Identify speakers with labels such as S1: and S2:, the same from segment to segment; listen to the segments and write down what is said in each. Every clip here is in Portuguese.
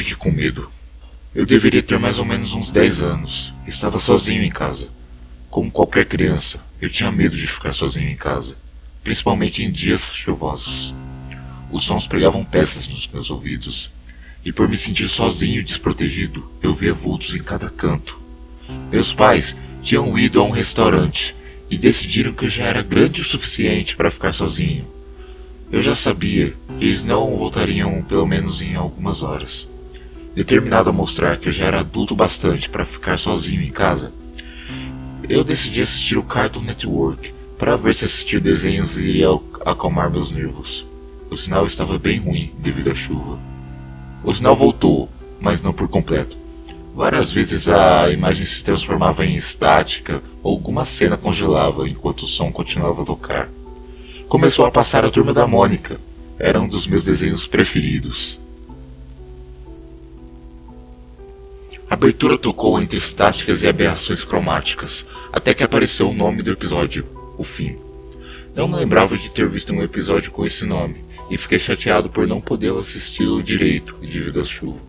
S1: que com medo. Eu deveria ter mais ou menos uns 10 anos. Estava sozinho em casa. Como qualquer criança, eu tinha medo de ficar sozinho em casa, principalmente em dias chuvosos. Os sons pregavam peças nos meus ouvidos, e por me sentir sozinho e desprotegido, eu via vultos em cada canto. Meus pais tinham ido a um restaurante e decidiram que eu já era grande o suficiente para ficar sozinho. Eu já sabia que eles não voltariam pelo menos em algumas horas. Determinado a mostrar que eu já era adulto bastante para ficar sozinho em casa, eu decidi assistir o Cartoon Network para ver se assistir desenhos iria acalmar meus nervos. O sinal estava bem ruim devido à chuva. O sinal voltou, mas não por completo. Várias vezes a imagem se transformava em estática ou alguma cena congelava enquanto o som continuava a tocar. Começou a passar a Turma da Mônica. Era um dos meus desenhos preferidos. A abertura tocou entre estáticas e aberrações cromáticas, até que apareceu o nome do episódio, O Fim. Não me lembrava de ter visto um episódio com esse nome, e fiquei chateado por não poder assisti-lo direito devido à chuva.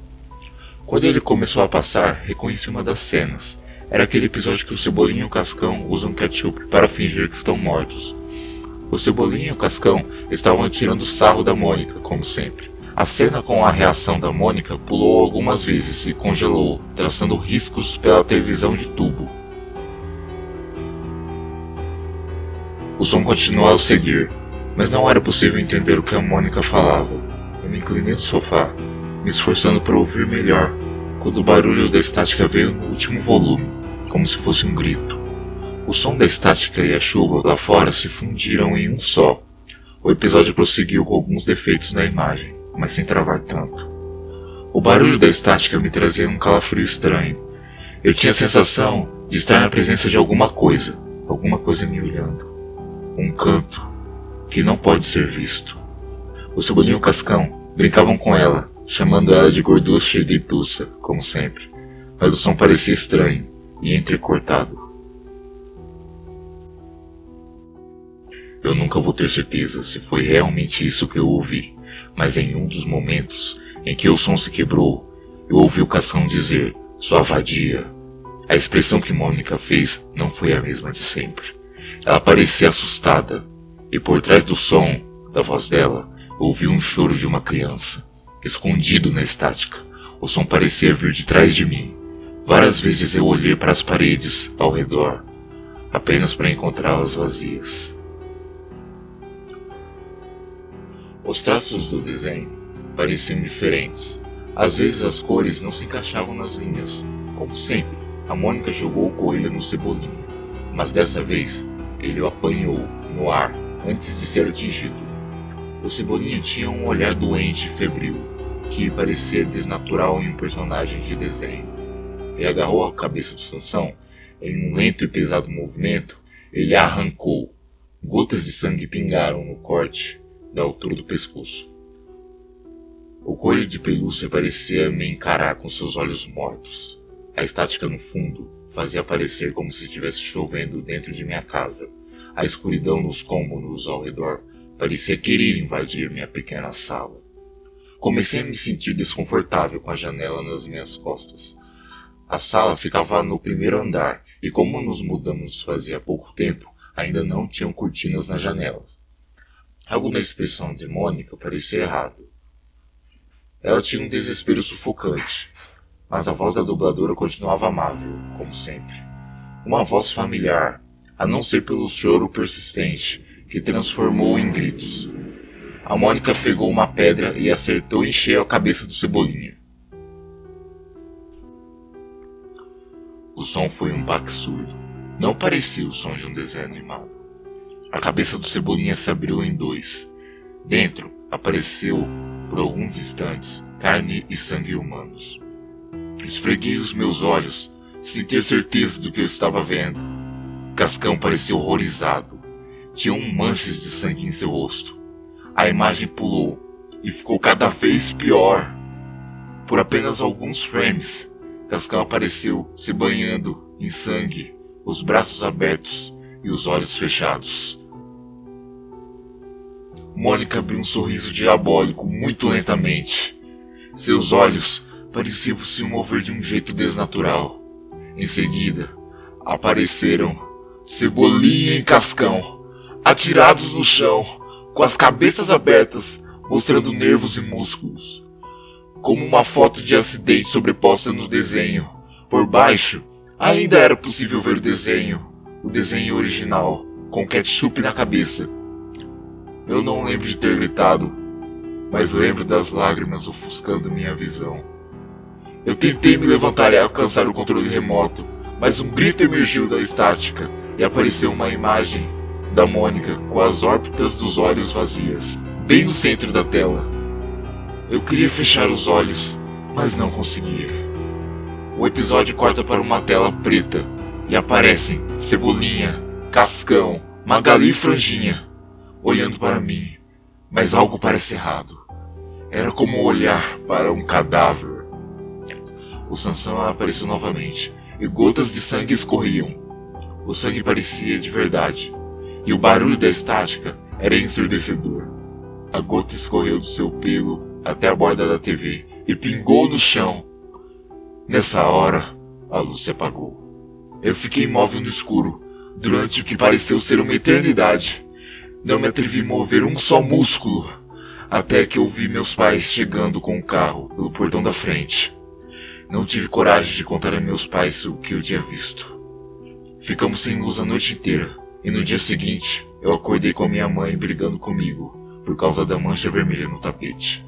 S1: Quando ele começou a passar, reconheci uma das cenas. Era aquele episódio que o Cebolinha e o Cascão usam ketchup para fingir que estão mortos. O Cebolinha e o Cascão estavam tirando sarro da Mônica, como sempre. A cena com a reação da Mônica pulou algumas vezes e congelou, traçando riscos pela televisão de tubo. O som continuou a seguir, mas não era possível entender o que a Mônica falava. Eu me inclinei no sofá, me esforçando para ouvir melhor, quando o barulho da estática veio no último volume, como se fosse um grito. O som da estática e a chuva lá fora se fundiram em um só. O episódio prosseguiu com alguns defeitos na imagem, mas sem travar tanto. O barulho da estática me trazia um calafrio estranho. Eu tinha a sensação de estar na presença de alguma coisa me olhando. Um canto que não pode ser visto. O Cebolinha e o Cascão brincavam com ela, chamando ela de gorducha e dentuça, como sempre, mas o som parecia estranho e entrecortado. Eu nunca vou ter certeza se foi realmente isso que eu ouvi, mas em um dos momentos em que o som se quebrou, eu ouvi o Cascão dizer, sua vadia. A expressão que Mônica fez não foi a mesma de sempre. Ela parecia assustada, e por trás do som da voz dela, eu ouvi um choro de uma criança, escondido na estática. O som parecia vir de trás de mim. Várias vezes eu olhei para as paredes ao redor, apenas para encontrá-las vazias. Os traços do desenho pareciam diferentes. Às vezes as cores não se encaixavam nas linhas. Como sempre, a Mônica jogou o coelho no Cebolinha, mas dessa vez ele o apanhou no ar antes de ser atingido. O Cebolinha tinha um olhar doente e febril, que parecia desnatural em um personagem de desenho. Ele agarrou a cabeça do Sansão. Em um lento e pesado movimento, ele a arrancou. Gotas de sangue pingaram no corte da altura do pescoço. O coelho de pelúcia parecia me encarar com seus olhos mortos. A estática no fundo fazia parecer como se estivesse chovendo dentro de minha casa. A escuridão nos cômodos ao redor parecia querer invadir minha pequena sala. Comecei a me sentir desconfortável com a janela nas minhas costas. A sala ficava no primeiro andar e, como nos mudamos fazia pouco tempo, ainda não tinham cortinas nas janelas. Algo na expressão de Mônica parecia errado. Ela tinha um desespero sufocante, mas a voz da dubladora continuava amável, como sempre. Uma voz familiar, a não ser pelo choro persistente, que transformou em gritos. A Mônica pegou uma pedra e acertou em cheio a cabeça do Cebolinha. O som foi um baque surdo. Não parecia o som de um desenho animado. A cabeça do Cebolinha se abriu em dois. Dentro apareceu, por alguns instantes, carne e sangue humanos. Esfreguei os meus olhos, sem ter certeza do que eu estava vendo. Cascão parecia horrorizado. Tinha manchas de sangue em seu rosto. A imagem pulou e ficou cada vez pior. Por apenas alguns frames, Cascão apareceu se banhando em sangue, os braços abertos e os olhos fechados. Mônica abriu um sorriso diabólico muito lentamente. Seus olhos parecia se mover de um jeito desnatural. Em seguida, apareceram Cebolinha e Cascão, atirados no chão, com as cabeças abertas, mostrando nervos e músculos. Como uma foto de acidente sobreposta no desenho. Por baixo, ainda era possível ver o desenho original, com ketchup na cabeça. Eu não lembro de ter gritado, mas lembro das lágrimas ofuscando minha visão. Eu tentei me levantar e alcançar o controle remoto, mas um grito emergiu da estática e apareceu uma imagem da Mônica com as órbitas dos olhos vazias, bem no centro da tela. Eu queria fechar os olhos, mas não conseguia. O episódio corta para uma tela preta e aparecem Cebolinha, Cascão, Magali e Franjinha, olhando para mim, mas algo parece errado. Era como olhar para um cadáver. O Sansão apareceu novamente, e gotas de sangue escorriam. O sangue parecia de verdade, e o barulho da estática era ensurdecedor. A gota escorreu do seu pelo até a borda da TV e pingou no chão. Nessa hora, a luz se apagou. Eu fiquei imóvel no escuro, durante o que pareceu ser uma eternidade. Não me atrevi a mover um só músculo, até que ouvi meus pais chegando com o carro pelo portão da frente. Não tive coragem de contar a meus pais o que eu tinha visto. Ficamos sem luz a noite inteira, e no dia seguinte, eu acordei com a minha mãe brigando comigo, por causa da mancha vermelha no tapete.